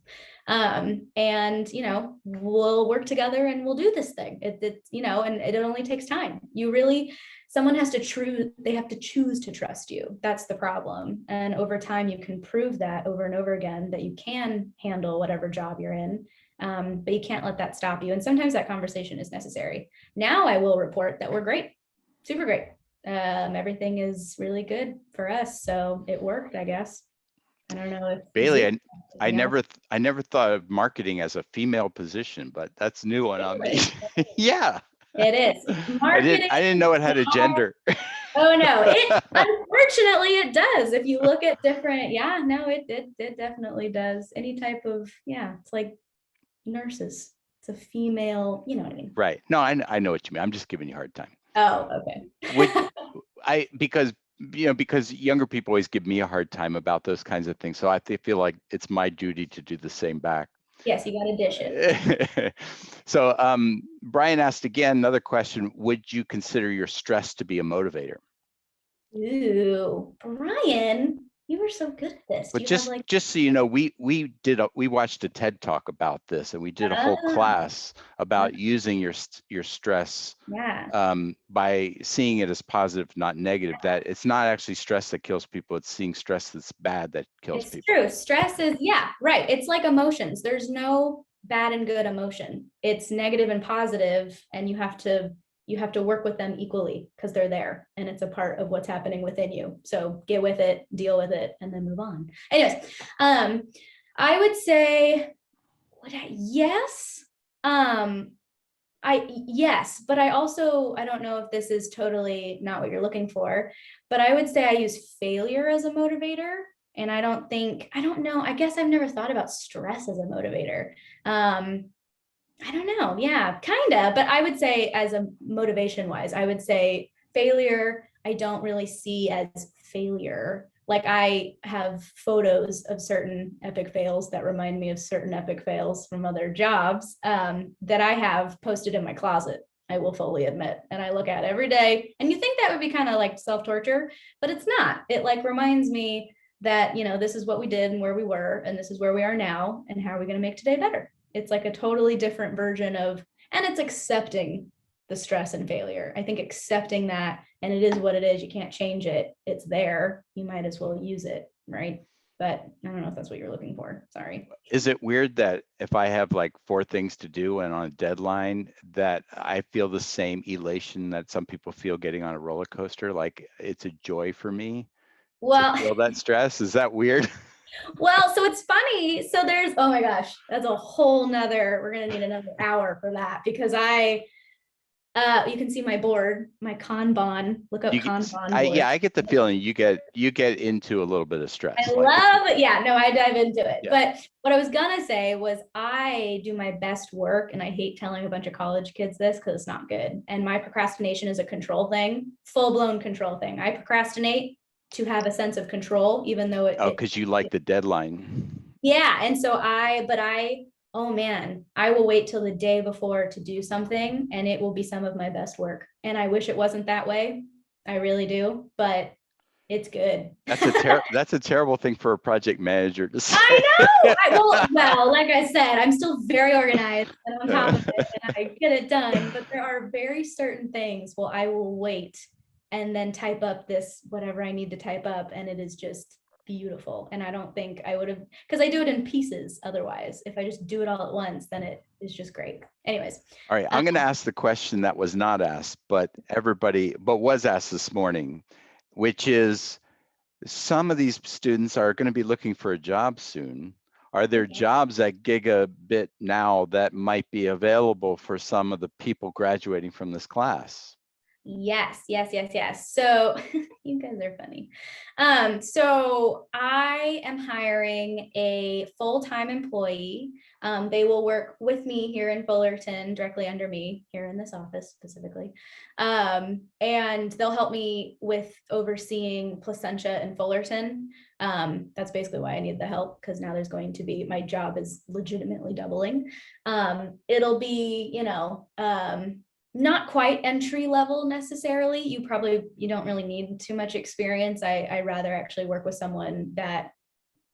And we'll work together and we'll do this thing. And it only takes time. Someone has to they have to choose to trust you. That's the problem. And over time, you can prove that over and over again that you can handle whatever job you're in, but you can't let that stop you. And sometimes that conversation is necessary. Now I will report that we're great, super great. Everything is really good for us. So it worked, I guess. I don't know if Bailey, I never thought of marketing as a female position, but that's new one on me. Yeah. It is. Marketing. I didn't know it had a gender. Oh no, unfortunately it does. If you look at different, it definitely does. Any type of, it's like nurses. It's a female, you know what I mean? Right. No, I know what you mean. I'm just giving you a hard time. Oh, okay. Because younger people always give me a hard time about those kinds of things. So I feel like it's my duty to do the same back. Yes, you got to dish it. So Brian asked again, another question. Would you consider your stress to be a motivator? Ooh, Brian, you were so good at this. But just so you know, we watched a TED talk about this, and we did a whole class about using your stress by seeing it as positive, not negative. That it's not actually stress that kills people; it's seeing stress that's bad that kills people. It's true. Stress is right. It's like emotions. There's no bad and good emotion. It's negative and positive, and you have to work with them equally because they're there and it's a part of what's happening within you. So get with it, deal with it, and then move on. Anyways, I would say, yes. Yes, but I don't know if this is totally not what you're looking for, but I would say I use failure as a motivator. And I don't know. I guess I've never thought about stress as a motivator. I don't know. Yeah, kind of. But I would say as a motivation wise, I would say failure, I don't really see as failure. Like I have photos of certain epic fails that remind me of certain epic fails from other jobs that I have posted in my closet. I will fully admit, and I look at every day. And you think that would be kind of like self-torture, but it's not. It like reminds me that, this is what we did and where we were, and this is where we are now, and how are we going to make today better? It's like a totally different version of, and it's accepting the stress and failure. I think accepting that, and it is what it is. You can't change it. It's there. You might as well use it, right? But I don't know if that's what you're looking for. Sorry. Is it weird that if I have like 4 things to do and on a deadline, that I feel the same elation that some people feel getting on a roller coaster? Like it's a joy for me to feel that stress. Is that weird? Well, so it's funny. So oh my gosh, that's a whole nother, we're going to need another hour for that, because You can see my board, my Kanban. Look up You get, Kanban board. I get the feeling you get into a little bit of stress. I Like if love it. Yeah, no, I dive into it. yeah. But what I was gonna say was I do my best work, and I hate telling a bunch of college kids this because it's not good. And my procrastination is a control thing, full-blown control thing. I procrastinate to have a sense of control, even though Oh, because you like the deadline. yeah. And so oh man, I will wait till the day before to do something, and it will be some of my best work. And I wish it wasn't that way. I really do, but it's good. That's a terrible thing for a project manager to say. I know. Well, like I said, I'm still very organized and on top of it, and I get it done. But there are very certain things. Well, I will wait and then type up this whatever I need to type up, and it is just beautiful. And I don't think I would have, because I do it in pieces. Otherwise, if I just do it all at once, then it is just great. Anyways. All right, I'm going to ask the question that was not asked, but was asked this morning, which is, some of these students are going to be looking for a job soon. Are there jobs at GigabitNow that might be available for some of the people graduating from this class? Yes. So you guys are funny. So I am hiring a full-time employee. They will work with me here in Fullerton, directly under me here in this office specifically. And they'll help me with overseeing Placentia and Fullerton. That's basically why I need the help, because now there's going to be, my job is legitimately doubling. It'll be, not quite entry level necessarily. You don't really need too much experience. I rather actually work with someone that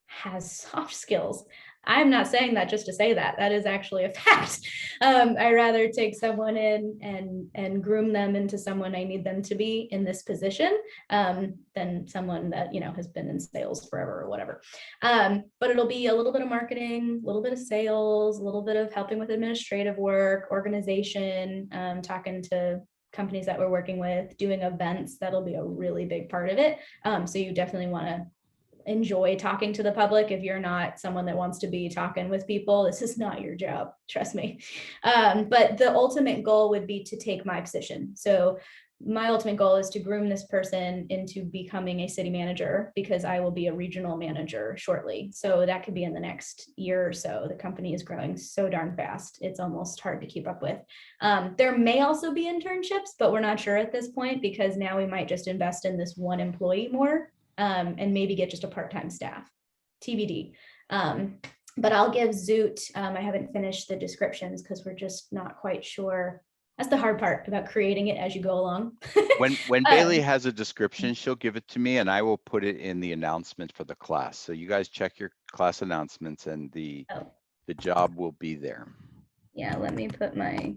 has soft skills. I'm not saying that just to say that. That is actually a fact. I rather take someone in and groom them into someone I need them to be in this position, than someone that has been in sales forever or whatever. But it'll be a little bit of marketing, a little bit of sales, a little bit of helping with administrative work, organization, talking to companies that we're working with, doing events. That'll be a really big part of it. So you definitely want to enjoy talking to the public. If you're not someone that wants to be talking with people, this is not your job, trust me. But the ultimate goal would be to take my position. So my ultimate goal is to groom this person into becoming a city manager, because I will be a regional manager shortly. So that could be in the next year or so. The company is growing so darn fast, it's almost hard to keep up with. There may also be internships, but we're not sure at this point, because now we might just invest in this one employee more, and maybe get just a part-time staff, TBD. But I'll give Zoot, I haven't finished the descriptions because we're just not quite sure. That's the hard part about creating it as you go along. When Bailey has a description, she'll give it to me and I will put it in the announcement for the class. So you guys check your class announcements and the job will be there. Yeah, let me put my,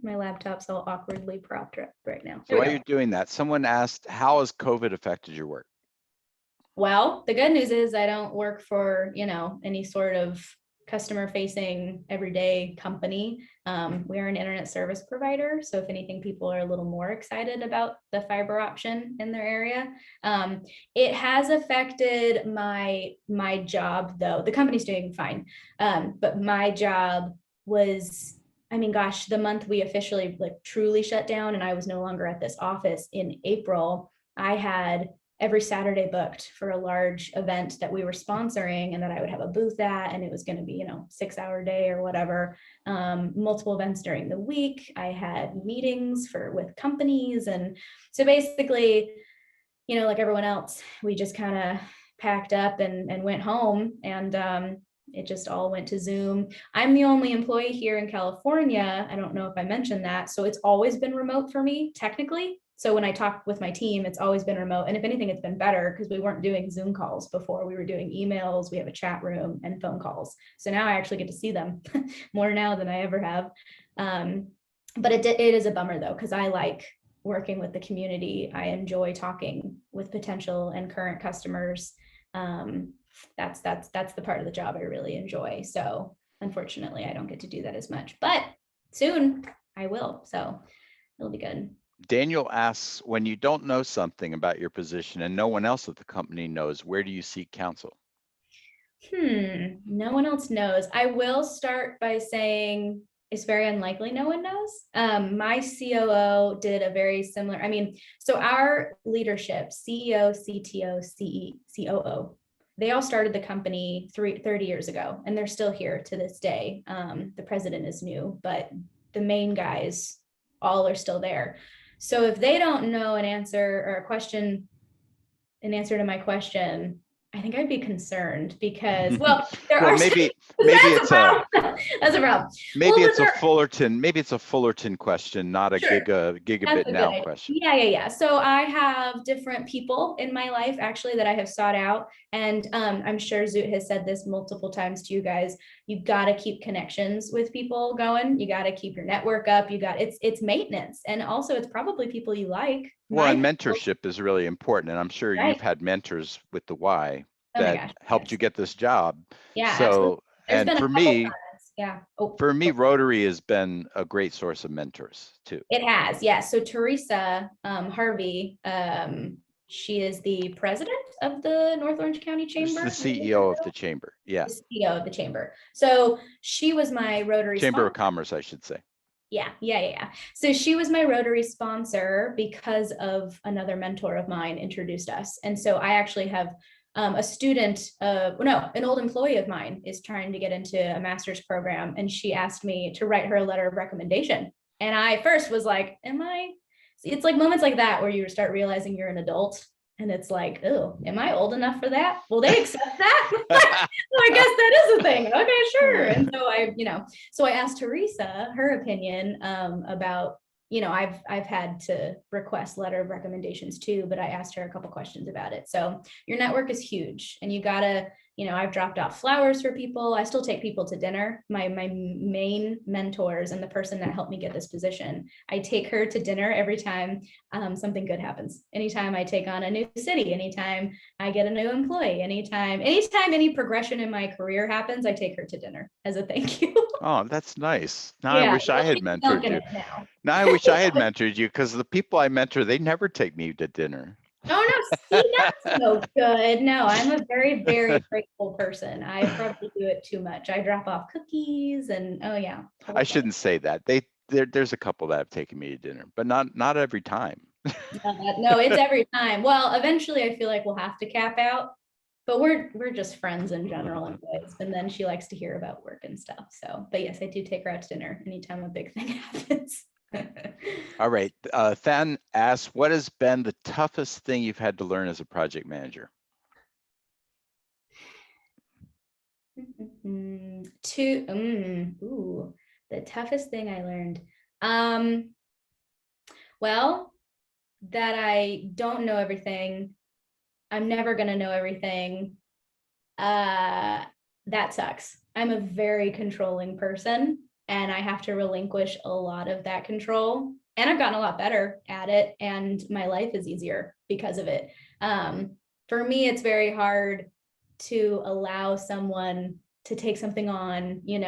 my laptop's all awkwardly propped right now. So while you're doing that, someone asked, how has COVID affected your work? Well, the good news is I don't work for, any sort of customer facing everyday company. We're an internet service provider. So if anything, people are a little more excited about the fiber option in their area. It has affected my job though. The company's doing fine. But my job was, gosh, the month we officially truly shut down and I was no longer at this office in April, I had every Saturday booked for a large event that we were sponsoring and that I would have a booth at, and it was going to be, 6-hour day or whatever, multiple events during the week. I had meetings with companies. And so basically, like everyone else, we just kind of packed up and went home, and it just all went to Zoom. I'm the only employee here in California. I don't know if I mentioned that. So it's always been remote for me, technically. So when I talk with my team, it's always been remote. And if anything, it's been better because we weren't doing Zoom calls before. We were doing emails, we have a chat room and phone calls. So now I actually get to see them more now than I ever have. But it is a bummer though, because I like working with the community. I enjoy talking with potential and current customers. That's the part of the job I really enjoy. So unfortunately, I don't get to do that as much, but soon I will. So it'll be good. Daniel asks, when you don't know something about your position and no one else at the company knows, where do you seek counsel? No one else knows. I will start by saying it's very unlikely no one knows. My COO did a very similar, I mean, so our leadership, CEO, CTO, COO, they all started the company 30 years ago, and they're still here to this day. The president is new, but the main guys all are still there. So if they don't know an answer or a question, an answer to my question, I think I'd be concerned because, well, there Well, are maybe that's a it's a problem. That's a problem. maybe Well, but it's a Fullerton, maybe it's a Fullerton question, not a sure. That's gigabit a good now idea. question. Yeah. So I have different people in my life actually that I have sought out. And I'm sure Zoot has said this multiple times to you guys. You got to keep connections with people going. You got to keep your network up. It's maintenance. And also it's probably people you like. Well, My and people, mentorship is really important. And I'm sure you've right. had mentors with the Y Oh my that gosh. helped you Yes. get this job. Yeah, absolutely. So, There's and been a couple times. Yeah. Oh, Rotary has been a great source of mentors too. it has, yeah. So Teresa Harvey, she is the president of the North Orange County She's Chamber, the CEO of the chamber. Yeah. the CEO of the chamber. So she was my Rotary Chamber of sponsor. Commerce, I should say. Yeah. So she was my Rotary sponsor because of another mentor of mine introduced us. And so I actually have a student, an old employee of mine is trying to get into a master's program. And she asked me to write her a letter of recommendation. And I first was like, it's like moments like that where you start realizing you're an adult. And it's like, oh, am I old enough for that? Will they accept that? Well, I guess that is a thing. Okay, sure. And so I asked Teresa her opinion about, I've had to request letter of recommendations too, but I asked her a couple questions about it. So your network is huge, and you gotta, I've dropped off flowers for people. I still take people to dinner. My main mentors and the person that helped me get this position, I take her to dinner every time something good happens. Anytime I take on a new city, anytime I get a new employee, anytime any progression in my career happens, I take her to dinner as a thank you. Oh, that's nice. Now I Yeah, wish I had mentored you. now. Now I wish I had mentored you, because the people I mentor, they never take me to dinner. Oh no, see, that's no good. No, I'm a very, very grateful person. I probably do it too much. I drop off cookies and oh yeah. I shouldn't say that. There's a couple that have taken me to dinner, but not every time. No, it's every time. Well, eventually I feel like we'll have to cap out, but we're just friends in general anyways. And then she likes to hear about work and stuff. So, but yes, I do take her out to dinner anytime a big thing happens. All right. Than asks, what has been the toughest thing you've had to learn as a project manager? The toughest thing I learned. Well, that I don't know everything. I'm never gonna know everything. That sucks. I'm a very controlling person, and I have to relinquish a lot of that control. And I've gotten a lot better at it, and my life is easier because of it. For me, it's very hard to allow someone to take something on, in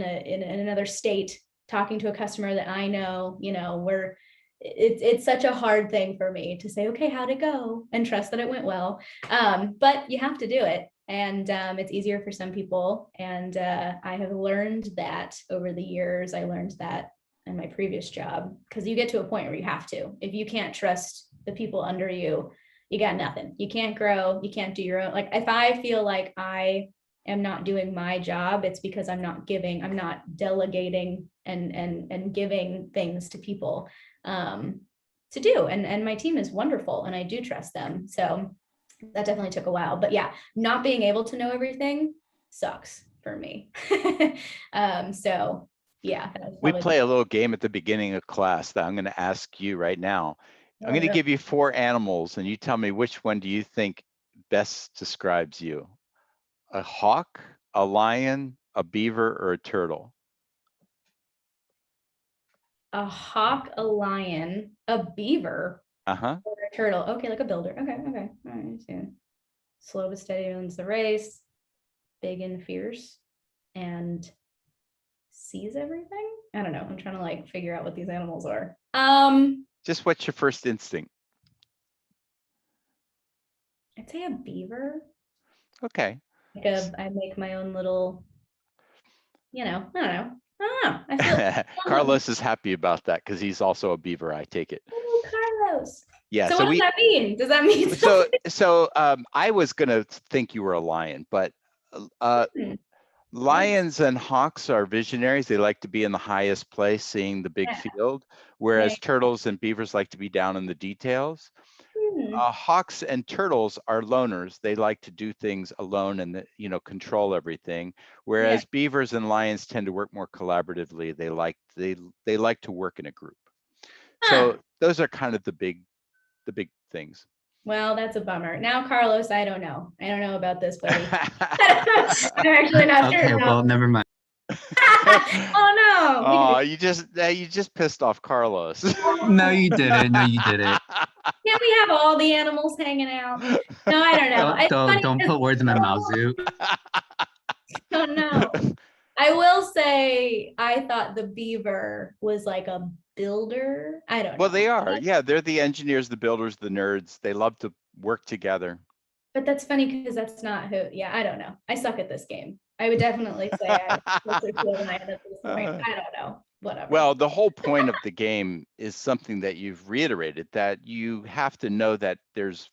another state, talking to a customer that I know, where it's such a hard thing for me to say, okay, how'd it go? And trust that it went well. But you have to do it. And it's easier for some people. And I have learned that over the years. I learned that in my previous job, because you get to a point where you have to. If you can't trust the people under you, you got nothing. You can't grow. You can't do your own. Like if I feel like I am not doing my job, it's because I'm not delegating and giving things to people to do. And my team is wonderful and I do trust them. So that definitely took a while. But yeah, not being able to know everything sucks for me. So yeah. We play a little game at the beginning of class that I'm going to ask you right now. I'm going to give you 4 animals and you tell me which one do you think best describes you? A hawk, a lion, a beaver, or a turtle? A hawk, a lion, a beaver, or a turtle. Okay, like a builder. Okay. All right. Slow but steady wins the race. Big and fierce, and sees everything. I don't know. I'm trying to figure out what these animals are. Just what's your first instinct? I'd say a beaver. Okay. I make my own little, I don't know. I feel Carlos is happy about that because he's also a beaver, I take it. oh, Carlos. Yeah, So so what does that mean? Does that mean I was gonna think you were a lion, but something? Thanks. lions and hawks are visionaries. They like to be in the highest place, seeing the big Yeah. field, Yeah. whereas turtles and beavers like to be down in the details. Hmm. Hawks and turtles are loners. They like to do things alone and control everything. Yeah. Whereas beavers and lions tend to work more collaboratively. They like to work in a group. Huh. So those are kind of the big things. Well, that's a bummer. Now, Carlos, I don't know. I don't know about this, buddy. I'm actually not sure Okay, now. well, never mind. Oh no. Oh, you just pissed off Carlos. No, you didn't. No, you didn't. Can't we have all the animals hanging out? No, I don't know. It's funny Don't 'cause- put words in my mouth, Zoo. Oh no. I will say I thought the beaver was like a builder. I don't know. Well, they are. Yeah, they're the engineers, the builders, the nerds. They love to work together. But that's funny because that's not who. Yeah, I don't know. I suck at this game. I would definitely say I'm closer to a lion at this point. I don't know. Whatever. Well, the whole point of the game is something that you've reiterated, that you have to know that there's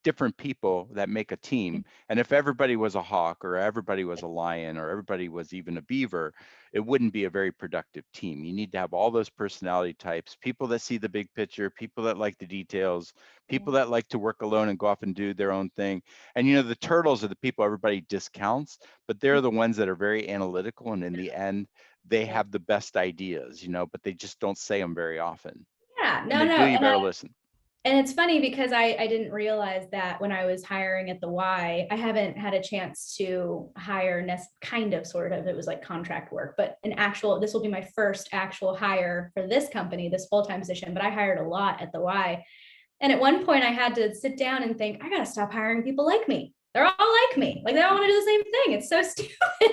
different people that make a team. And if everybody was a hawk or everybody was a lion or everybody was even a beaver, it wouldn't be a very productive team. You need to have all those personality types, people that see the big picture, people that like the details, people that like to work alone and go off and do their own thing. And the turtles are the people everybody discounts, but they're the ones that are very analytical, and in the end they have the best ideas, but they just don't say them very often. Yeah, When they do, you better listen. And it's funny because I didn't realize that when I was hiring at the Y, I haven't had a chance to hire sort of, it was like contract work, but this will be my first actual hire for this company, this full-time position, but I hired a lot at the Y. And at one point I had to sit down and think, I got to stop hiring people like me. They're all like me. Like they all want to do the same thing. It's so stupid. Like,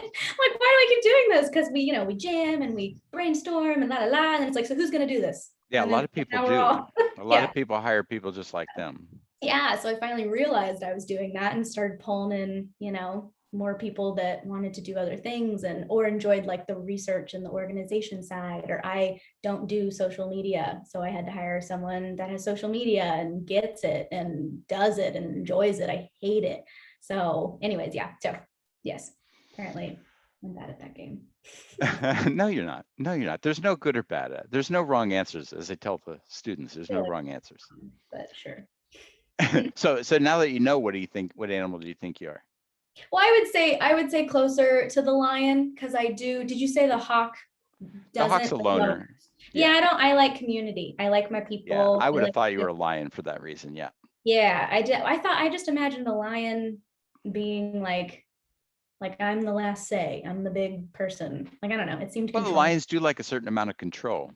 why do I keep doing this? Because we jam and we brainstorm and And it's like, so who's going to do this? Yeah, And a lot then of people now do. we're all- A lot of people hire people just like them. Yeah. So I finally realized I was doing that and started pulling in, more people that wanted to do other things or enjoyed like the research and the organization side, or I don't do social media. So I had to hire someone that has social media and gets it and does it and enjoys it. I hate it. So anyways, yeah. So yes, apparently I'm bad at that game. No, you're not. No, you're not. There's no good or bad. There's no wrong answers. As I tell the students, there's no wrong answers. But sure. So now that you know, what do you think? What animal do you think you are? Well, I would say closer to the lion because I do. Did you say the hawk? The hawk's a loner. Yeah, I like community. I like my people. Yeah, I would have thought you were a lion for that reason. Yeah. Yeah, I did. I just imagined the lion being like I'm the last say. I'm the big person. Like I don't know. It seemed. Well, the lions do like a certain amount of control,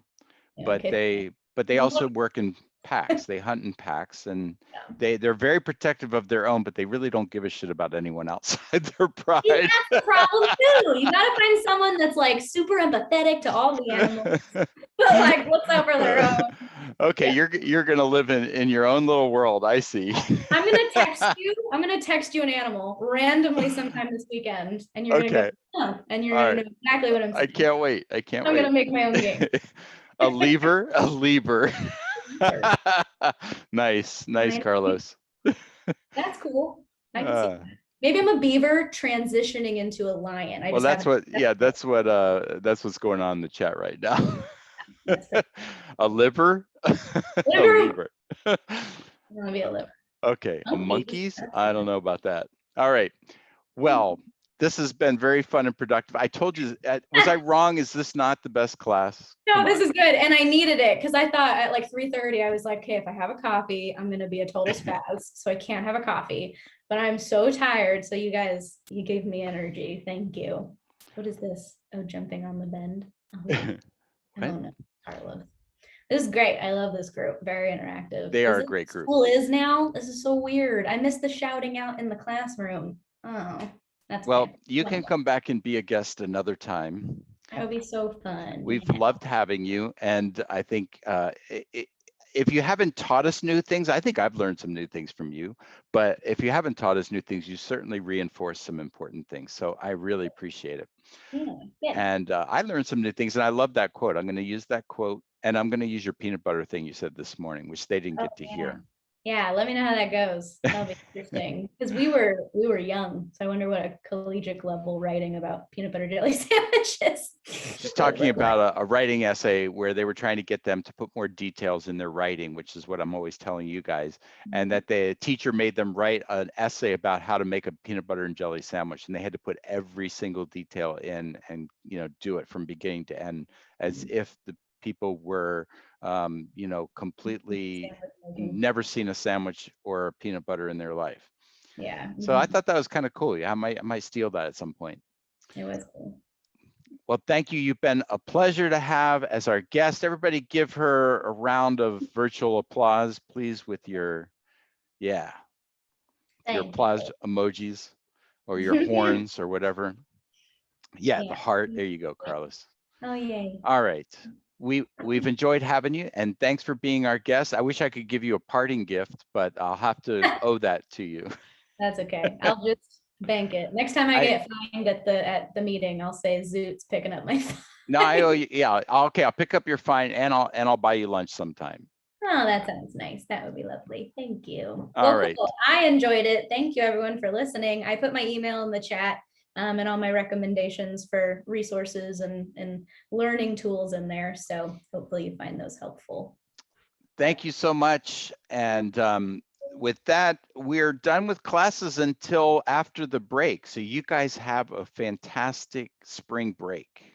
but they also work in packs. They hunt in packs, and they're very protective of their own, but they really don't give a shit about anyone outside their pride. Yeah, that's the problem too. You gotta find someone that's like super empathetic to all the animals, but like looks out for their own. Okay, you're gonna live in your own little world. I see. I'm gonna text you an animal randomly sometime this weekend, and you're gonna go, oh, and you're gonna know exactly what I'm saying. I can't wait. I'm gonna make my own game. A lever. Nice, Carlos. That's cool. I can see that. Maybe I'm a beaver transitioning into a lion. That's what's going on in the chat right now. A liver. Liver. I'm gonna be a liver. Okay, monkeys. I don't know about that. All right. Well, this has been very fun and productive. I told you, was I wrong? Is this not the best class? No, this is good. And I needed it because I thought at like 3:30, I was like, okay, if I have a coffee, I'm going to be a total spaz. So I can't have a coffee, but I'm so tired. So you gave me energy. Thank you. What is this? Oh, jumping on the bend. Oh, no, Carlos. This is great. I love this group. Very interactive. They are a great group. School is now. This is so weird. I miss the shouting out in the classroom. Oh. Well, you can come back and be a guest another time. That would be so fun. We've loved having you, and I think if you haven't taught us new things, I think I've learned some new things from you, but if you haven't taught us new things, you certainly reinforced some important things. So I really appreciate it. Yeah. And I learned some new things, and I love that quote. I'm going to use that quote, and I'm going to use your peanut butter thing you said this morning, which they didn't get to hear. Yeah, let me know how that goes. That'll be interesting because we were young, so I wonder what a collegiate level writing about peanut butter jelly sandwiches. Just talking about a writing essay where they were trying to get them to put more details in their writing, which is what I'm always telling you guys, and that the teacher made them write an essay about how to make a peanut butter and jelly sandwich, and they had to put every single detail in and do it from beginning to end as if the people were completely never seen a sandwich or a peanut butter in their life. Yeah. So I thought that was kind of cool. Yeah, I might steal that at some point. It was cool. Well, thank you. You've been a pleasure to have as our guest. Everybody give her a round of virtual applause, please, with your applause emojis or your horns or whatever. Yeah, the heart. There you go, Carlos. Oh, yay. All right. We've enjoyed having you, and thanks for being our guest. I wish I could give you a parting gift, but I'll have to owe that to you. That's okay. I'll just bank it. Next time I get fined at the meeting, I'll say Zoot's picking up my fine. No, I owe you. Yeah, okay. I'll pick up your fine, and I'll buy you lunch sometime. Oh, that sounds nice. That would be lovely. Thank you. All right. Cool. I enjoyed it. Thank you, everyone, for listening. I put my email in the chat. And all my recommendations for resources and learning tools in there. So hopefully you find those helpful. Thank you so much. And with that, we're done with classes until after the break. So you guys have a fantastic spring break.